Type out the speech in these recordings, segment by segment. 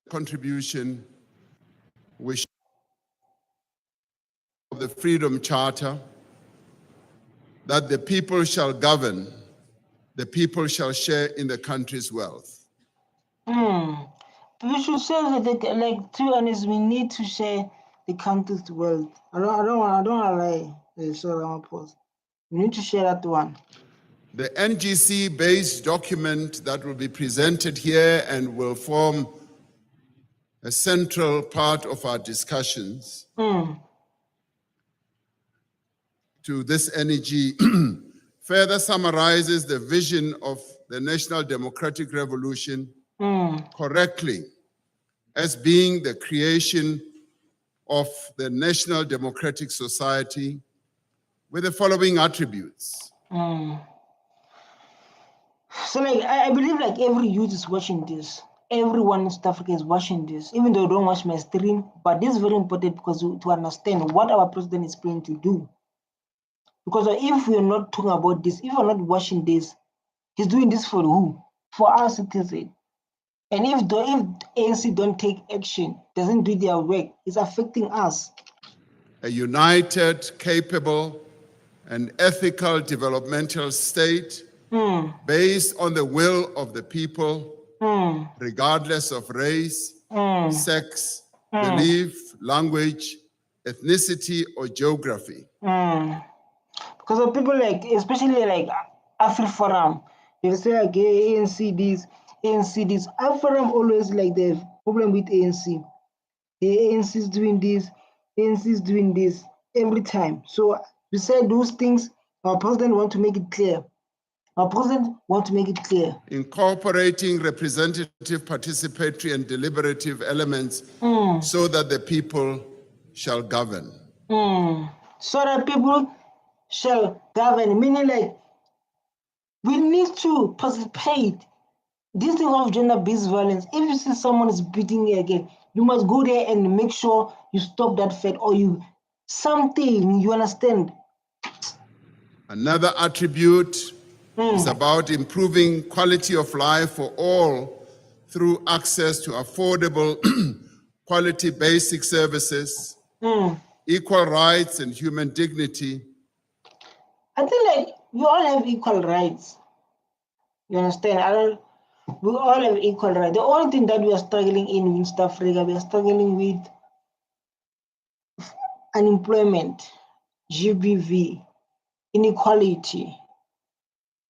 contribution which of the Freedom Charter, that the people shall govern, the people shall share in the country's wealth. We should say that, like, to be honest, we need to share the country's wealth. I don't want to lie, Cyril Ramaphosa. We need to share that one. The NGC-based document that will be presented here and will form a central part of our discussions to this NEG further summarizes the vision of the National Democratic Revolution correctly as being the creation of the National Democratic Society with the following attributes. So, like, I believe like every youth is watching this. Everyone in South Africa is watching this, even though they don't watch my stream. But this is very important because to understand what our president is planning to do. Because if we are not talking about this, if we're not watching this, he's doing this for who? For our citizens. And if ANC don't take action, doesn't do their work, it's affecting us. A united, capable, and ethical developmental state based on the will of the people, regardless of race, sex, belief, language, ethnicity, or geography. Because of people like, especially like AfriForum, they say like ANC this, ANC this. AfriForum always like the problem with ANC. The ANC is doing this, ANC is doing this every time. So we said those things, our president want to make it clear. Our president want to make it clear. Incorporating representative, participatory, and deliberative elements so that the people shall govern. So that people shall govern, meaning like we need to participate. This thing of gender-based violence, if you see someone is beating you again, you must go there and make sure you stop that fight or you understand. Another attribute is about improving quality of life for all through access to affordable, quality basic services, equal rights and human dignity. I think like we all have equal rights. You understand? We all have equal rights. The only thing that we are struggling in South Africa, we are struggling with unemployment, GBV, inequality.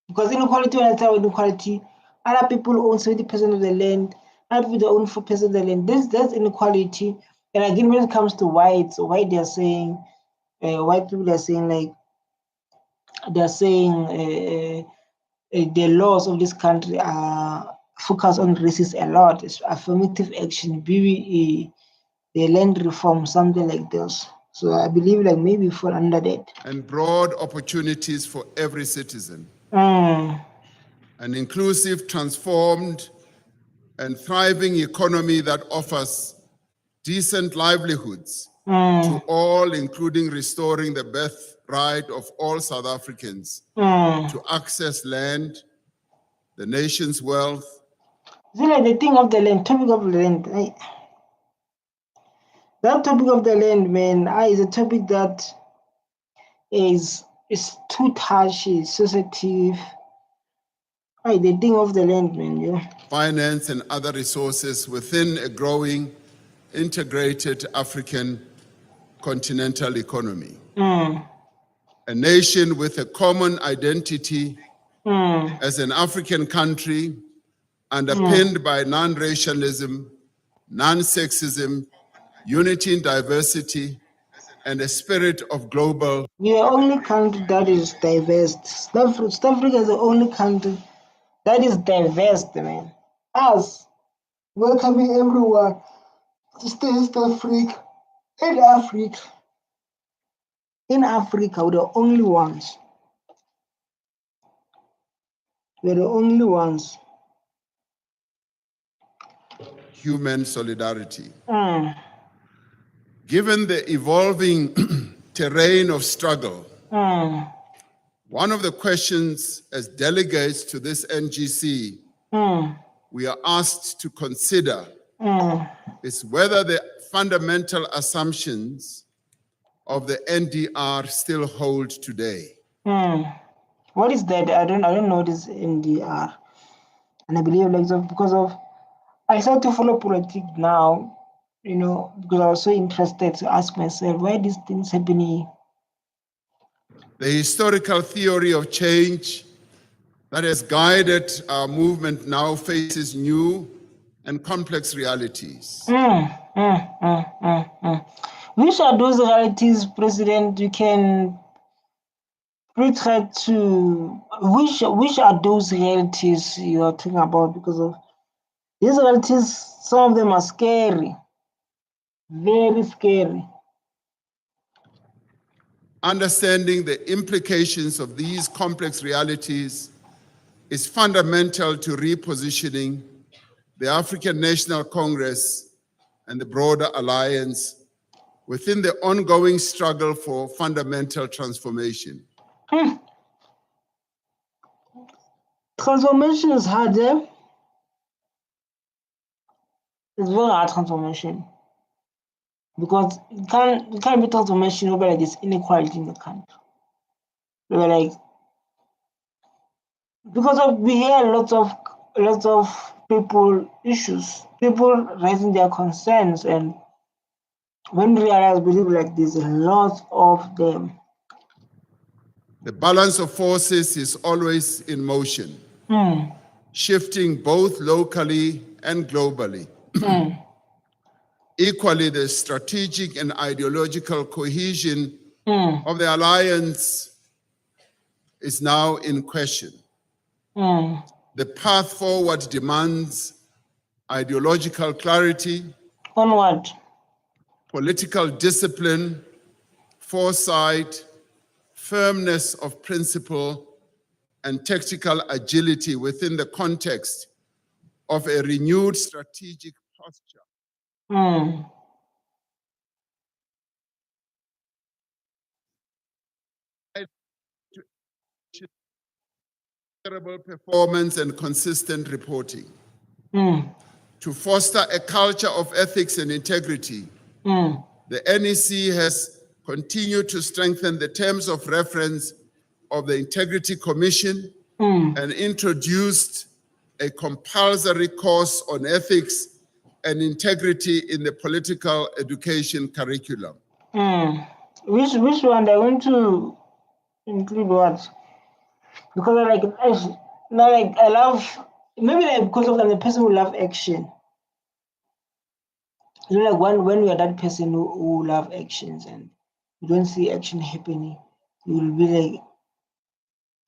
Because inequality, when I tell inequality, other people own 70% of the land, other people own 4% of the land. That's inequality. And again, when it comes to whites, white people are saying like, they're saying the laws of this country are focused on races a lot. It's affirmative action, BBE, the land reform, something like this. So I believe like maybe fall under that. And broad opportunities for every citizen. An inclusive, transformed, and thriving economy that offers decent livelihoods to all, including restoring the birthright of all South Africans to access land, the nation's wealth. See, like the thing of the land, topic of the land. That topic of the land, man, is a topic that is too touchy, sensitive. The thing of the land, man, yeah. Finance and other resources within a growing, integrated African continental economy. A nation with a common identity as an African country underpinned by non-racialism, non-sexism, unity in diversity, and a spirit of global. We are the only country that is diverse. South Africa is the only country that is diverse, man. Us, welcoming everyone to stay in South Africa, in Africa. In Africa, we're the only ones. We're the only ones. Human solidarity. Given the evolving terrain of struggle, one of the questions as delegates to this NGC we are asked to consider is whether the fundamental assumptions of the NDR still hold today. What is that? I don't know this NDR, and I believe because I started to follow politics now, because I was so interested to ask myself why these things happening. The historical theory of change that has guided our movement now faces new and complex realities. Which are those realities, President? You can try to which are those realities you are talking about? Because of these realities, some of them are scary, very scary. Understanding the implications of these complex realities is fundamental to repositioning the African National Congress and the broader alliance within the ongoing struggle for fundamental transformation. Transformation is hard, eh? It's very hard transformation. Because it can't be transformation over like this inequality in the country. We're like, because we hear lots of people raising their concerns, and when we realize, believe like there's a lot of them. The balance of forces is always in motion, shifting both locally and globally. Equally, the strategic and ideological cohesion of the alliance is now in question. The path forward demands ideological clarity, On what? political discipline, foresight, firmness of principle, and tactical agility within the context of a renewed strategic posture. Performance and consistent reporting. To foster a culture of ethics and integrity, the NEC has continued to strengthen the terms of reference of the Integrity Commission and introduced a compulsory course on ethics and integrity in the political education curriculum. Which one they're going to include what? Because I love, maybe like because of I'm the person who love action. Like when you are that person who love actions and you don't see action happening, you will be like,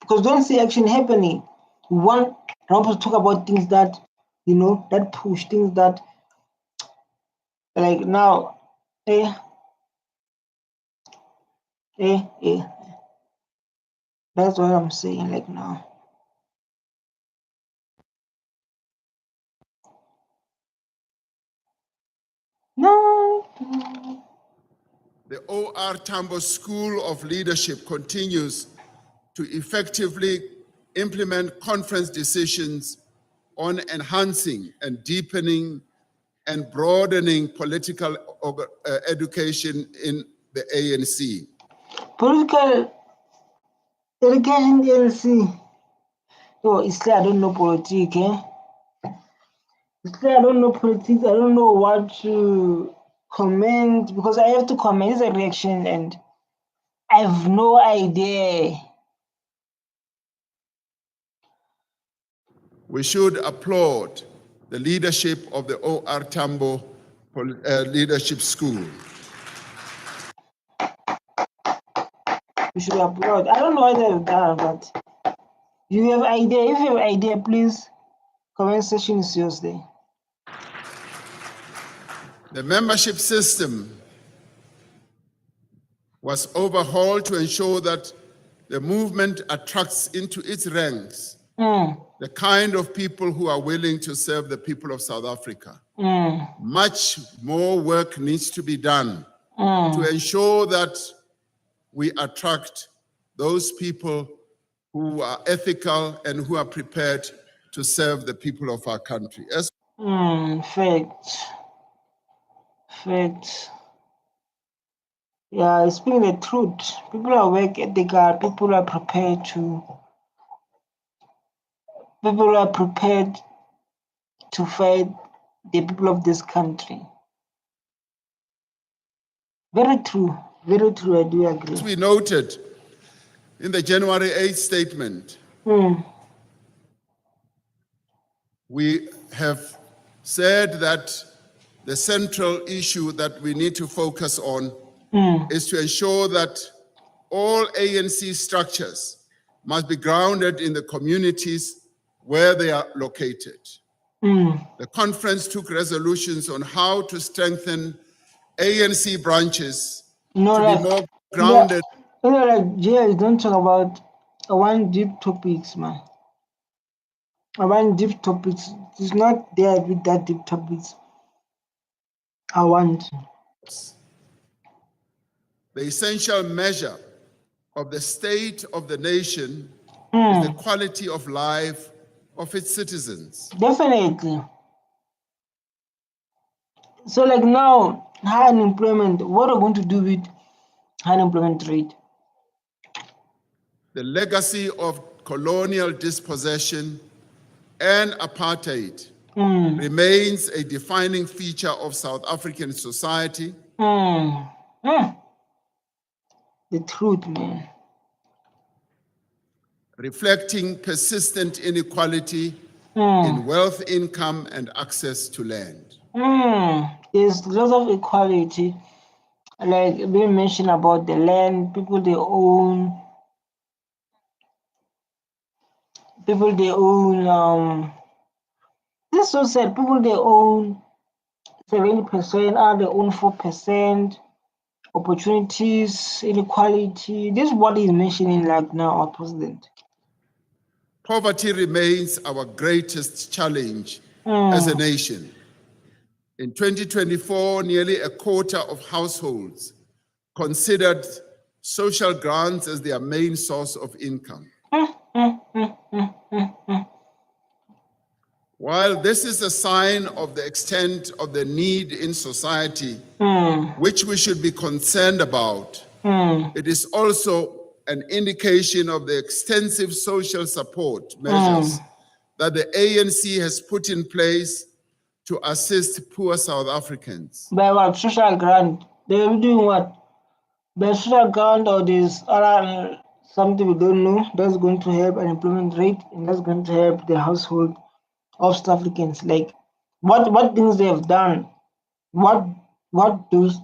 because don't see action happening. You want to talk about things that that push, things that like now, that's what I'm saying like now. No. The OR Tambo School of Leadership continues to effectively implement conference decisions on enhancing and deepening and broadening political education in the ANC. Political education, ANC. Oh, it's clear I don't know politics, It's clear I don't know politics. I don't know what to comment because I have to comment. It's a reaction and I have no idea. We should applaud the leadership of the OR Tambo Leadership School. We should applaud. I don't know why they've done, but you have idea. If you have idea, please comment section is yours there. The membership system was overhauled to ensure that the movement attracts into its ranks the kind of people who are willing to serve the people of South Africa. Much more work needs to be done to ensure that we attract those people who are ethical and who are prepared to serve the people of our country. Facts. Facts. Yeah, speaking the truth, people are work ethical, people are prepared to fight the people of this country. Very true, I do agree. As we noted in the January 8th statement, we have said that the central issue that we need to focus on is to ensure that all ANC structures must be grounded in the communities where they are located. The conference took resolutions on how to strengthen ANC branches to be more grounded. Like Jay, don't talk about one deep topics, man. One deep topics. It's not there with that deep topics. I want. The essential measure of the state of the nation is the quality of life of its citizens. Definitely. So like now, high unemployment, what are we going to do with high unemployment rate? The legacy of colonial dispossession and apartheid remains a defining feature of South African society. The truth, man. Reflecting persistent inequality in wealth, income, and access to land. There's lots of equality, like being mentioned about the land, people they own, this is so sad, people they own 70%, they own 4%, opportunities, inequality. This is what he's mentioning like now, our president. Poverty remains our greatest challenge as a nation. In 2024, nearly a quarter of households considered social grants as their main source of income. While this is a sign of the extent of the need in society, which we should be concerned about, it is also an indication of the extensive social support measures that the ANC has put in place to assist poor South Africans. By what? Social grant? They're doing what? By social grant, or there's other something we don't know that's going to help unemployment rate and that's going to help the household of South Africans. Like what things they have done, what those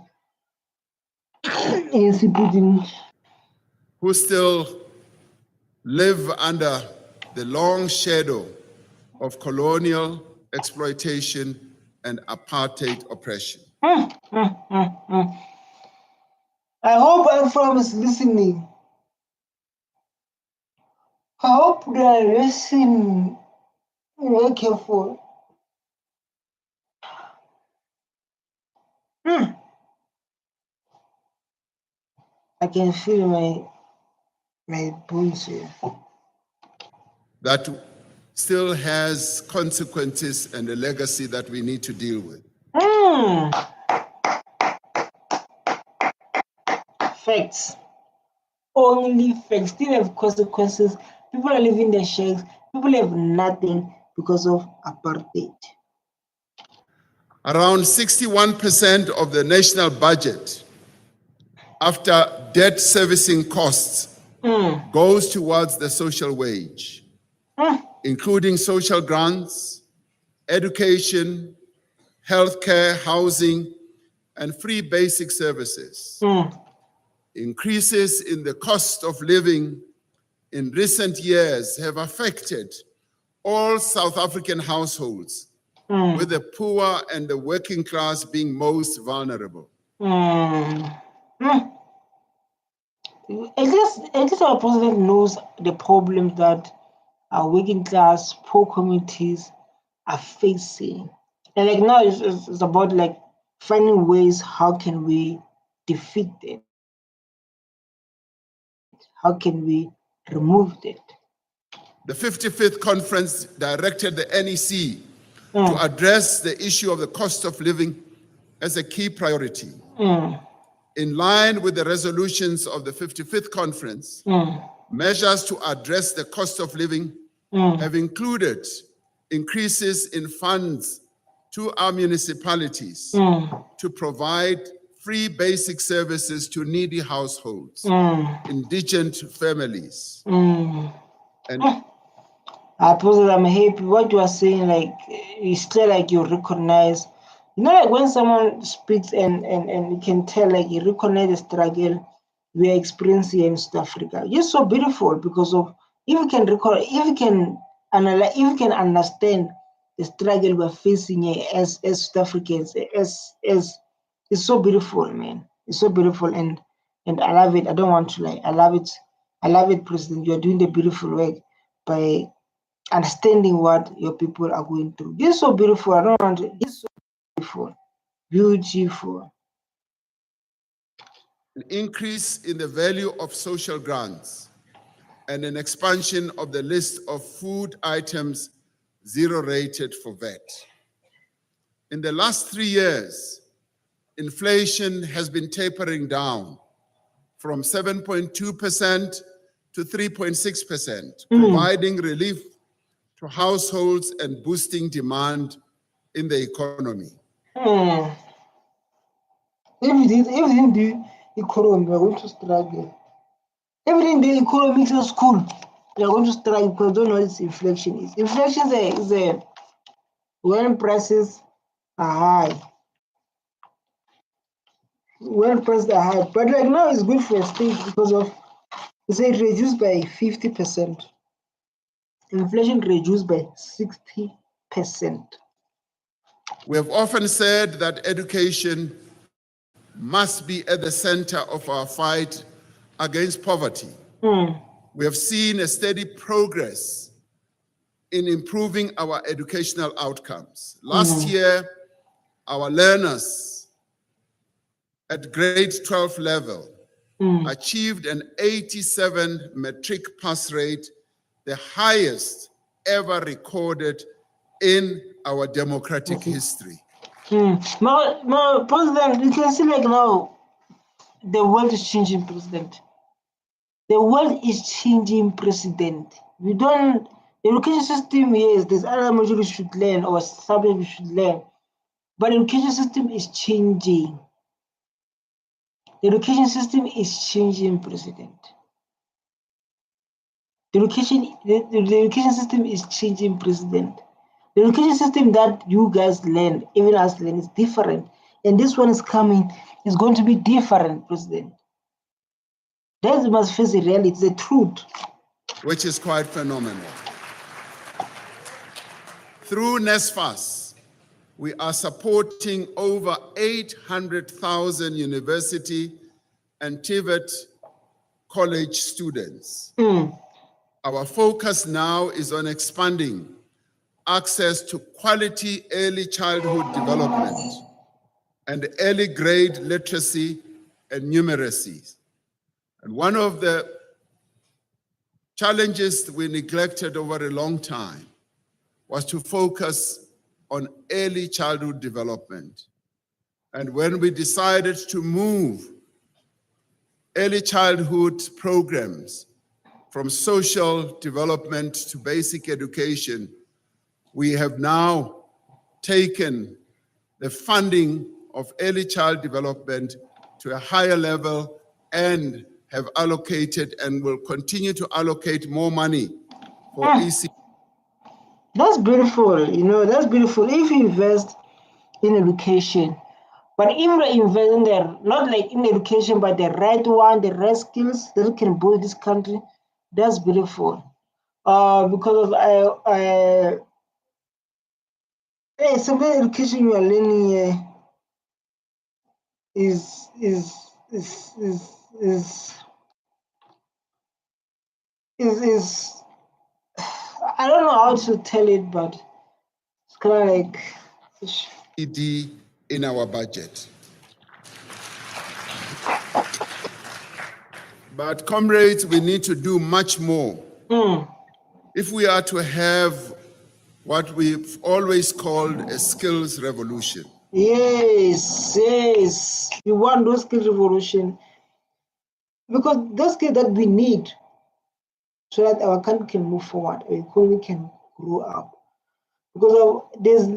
ANC put in. Who still live under the long shadow of colonial exploitation and apartheid oppression. I hope everyone is listening. I hope they are listening very careful. I can feel my bones here. That still has consequences and a legacy that we need to deal with. Facts. Only facts. Still have consequences. People are living their shacks. People have nothing because of apartheid. Around 61% of the national budget, after debt servicing costs, goes towards the social wage, including social grants, education, healthcare, housing, and free basic services. Increases in the cost of living in recent years have affected all South African households, with the poor and the working class being most vulnerable. At least our president knows the problems that our working class, poor communities are facing. And like now it's about like finding ways how can we defeat it? How can we remove it? The 55th conference directed the NEC to address the issue of the cost of living as a key priority. In line with the resolutions of the 55th conference, measures to address the cost of living have included increases in funds to our municipalities to provide free basic services to needy households, indigent families. And I suppose I'm happy. What you are saying, like, it's clear, like you recognize, like when someone speaks and you can tell, like, you recognize the struggle we are experiencing in South Africa. It's so beautiful because of, if you can recall, if you can analyze, if you can understand the struggle we're facing here as South Africans, as it's so beautiful, man. It's so beautiful, and I love it. I don't want to lie. I love it. I love it, President. You are doing the beautiful work by understanding what your people are going through. This is so beautiful. I don't want to. This is so beautiful. Beautiful. an increase in the value of social grants and an expansion of the list of food items zero rated for VAT. In the last 3 years, inflation has been tapering down from 7.2% to 3.6%, providing relief to households and boosting demand in the economy. Everything the economy, we're going to struggle. Everything the economy makes us cool. We're going to struggle because we don't know what inflation is. Inflation is when prices are high. When prices are high. But like now it's good for a state because of, it's reduced by 50%. Inflation reduced by 60%. We have often said that education must be at the center of our fight against poverty. We have seen a steady progress in improving our educational outcomes. Last year, our learners at grade 12 level achieved an 87 metric pass rate, the highest ever recorded in our democratic history. My President, you can see like now, the world is changing, President. The world is changing, President. The education system, yes, there's other modules we should learn or subjects we should learn, but the education system is changing. The education system is changing, President. The education system is changing, President. The education system that you guys learn, even us learn, is different. And this one is coming, is going to be different, President. That we must face the reality, the truth. Which is quite phenomenal. Through NSFAS, we are supporting over 800,000 university and TVET college students. Our focus now is on expanding access to quality early childhood development and early grade literacy and numeracy. And one of the challenges we neglected over a long time was to focus on early childhood development. And when we decided to move early childhood programs from social development to basic education, we have now taken the funding of early child development to a higher level and have allocated and will continue to allocate more money for EC. That's beautiful, that's beautiful. If you invest in education, but if you invest in not like in education, but the right one, the right skills that can build this country, that's beautiful. Because of some of the education you are learning here is I don't know how to tell it, but it's kind of like ED in our budget. But comrades, we need to do much more. If we are to have what we've always called a skills revolution. Yes, yes. We want those skills revolution because those skills that we need so that our country can move forward, our economy can grow up. Because there's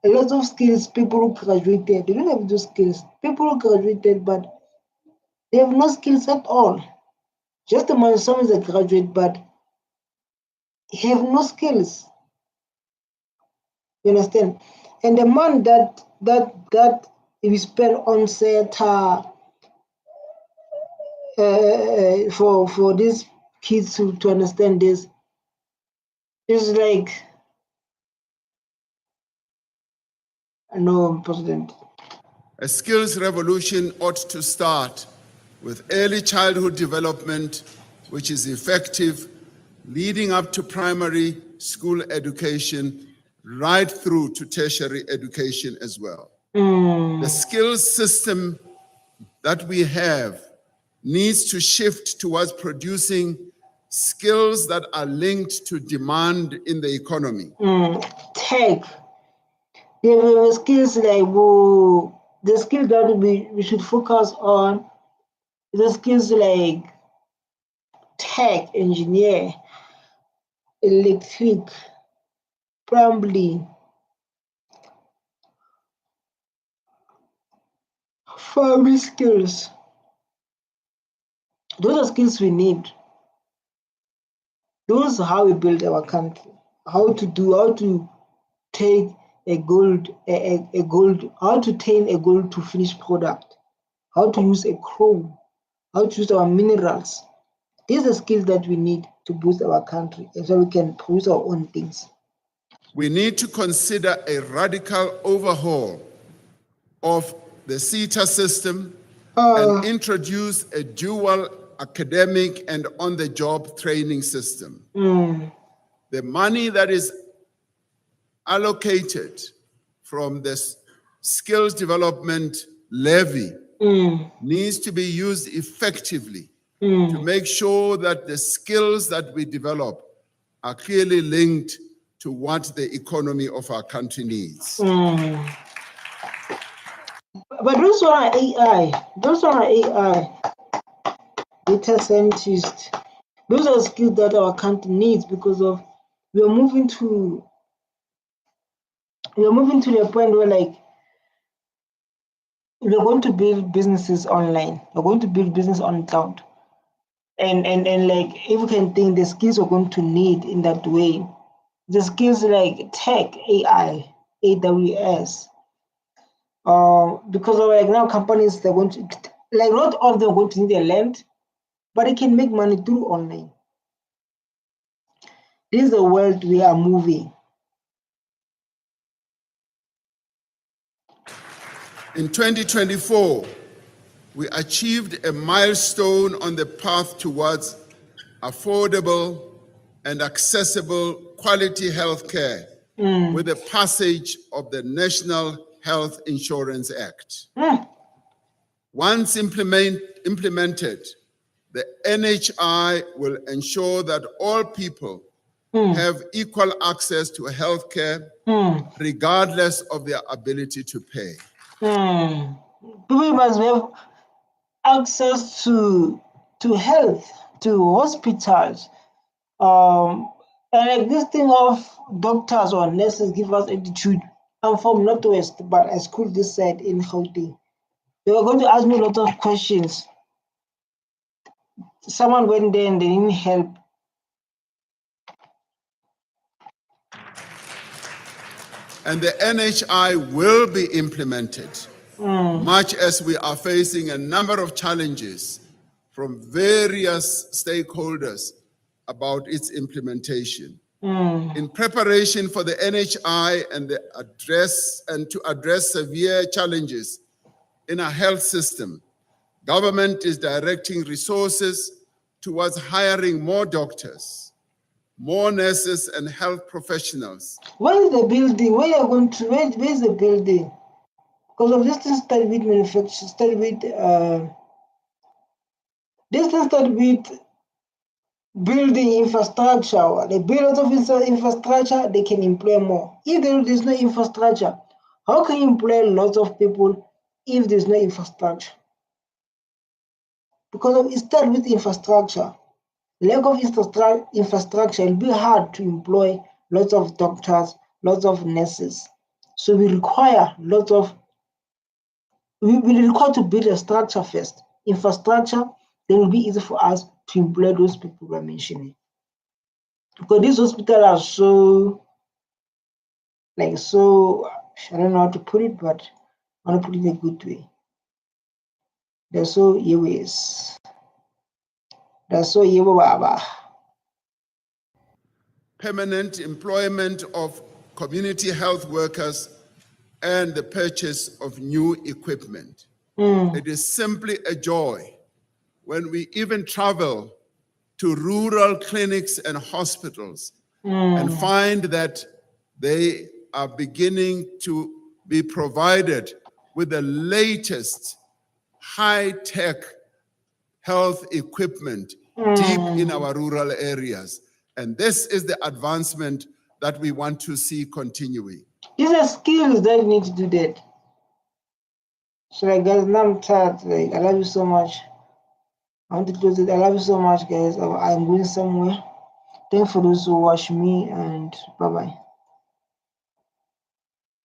a lot of skills, people who graduated, they don't have those skills. People who graduated, but they have no skills at all. Just imagine someone is a graduate, but he have no skills. You understand? And the money that we spend on SETA for these kids to understand this is like no, President. A skills revolution ought to start with early childhood development, which is effective, leading up to primary school education, right through to tertiary education as well. The skills system that we have needs to shift towards producing skills that are linked to demand in the economy. Tech. The skills like the skills that we should focus on, the skills like tech, engineer, electric, plumbing, farming skills. Those are skills we need. Those are how we build our country. How to take a gold, how to turn a gold to finished product, how to use a chrome, how to use our minerals. These are skills that we need to boost our country and so we can produce our own things. We need to consider a radical overhaul of the CETA system and introduce a dual academic and on-the-job training system. The money that is allocated from the skills development levy needs to be used effectively to make sure that the skills that we develop are clearly linked to what the economy of our country needs. But those are AI, data scientists. Those are skills that our country needs because of we are moving to the point where like we're going to build businesses online. We're going to build business on cloud. And like if you can think the skills we're going to need in that way, the skills like tech, AI, AWS. Because of like now companies they're going to like not all of them are going to need a land, but they can make money through online. This is the world we are moving. In 2024, we achieved a milestone on the path towards affordable and accessible quality health care with the passage of the National Health Insurance Act. Once implemented, the NHI will ensure that all people have equal access to health care regardless of their ability to pay. People must have access to health, to hospitals. And like this thing of doctors or nurses give us attitude. I'm from Northwest, but at school this side in Gauteng. They were going to ask me a lot of questions. Someone went there and they didn't help. And the NHI will be implemented, much as we are facing a number of challenges from various stakeholders about its implementation. In preparation for the NHI and to address severe challenges in our health system, government is directing resources towards hiring more doctors, more nurses and health professionals. Where is the building? Where are you going to? Where is the building? Because of this thing started with manufacturing, started with building infrastructure. They build a lot of infrastructure, they can employ more. If there's no infrastructure, how can you employ lots of people if there's no infrastructure? Because it starts with infrastructure. Lack of infrastructure, it'll be hard to employ lots of doctors, lots of nurses. So we require we require to build a structure first. Infrastructure, then it will be easy for us to employ those people we're mentioning. Because these hospitals are so, I don't know how to put it, but I want to put it in a good way. They're so yeways. They're so yewa. Permanent employment of community health workers and the purchase of new equipment. It is simply a joy when we even travel to rural clinics and hospitals and find that they are beginning to be provided with the latest high-tech health equipment deep in our rural areas. And this is the advancement that we want to see continuing. These are skills that you need to do that. So guys, now I'm tired. I love you so much. I want to close it. I love you so much, guys. I'm going somewhere. Thanks for those who watch me, and bye-bye.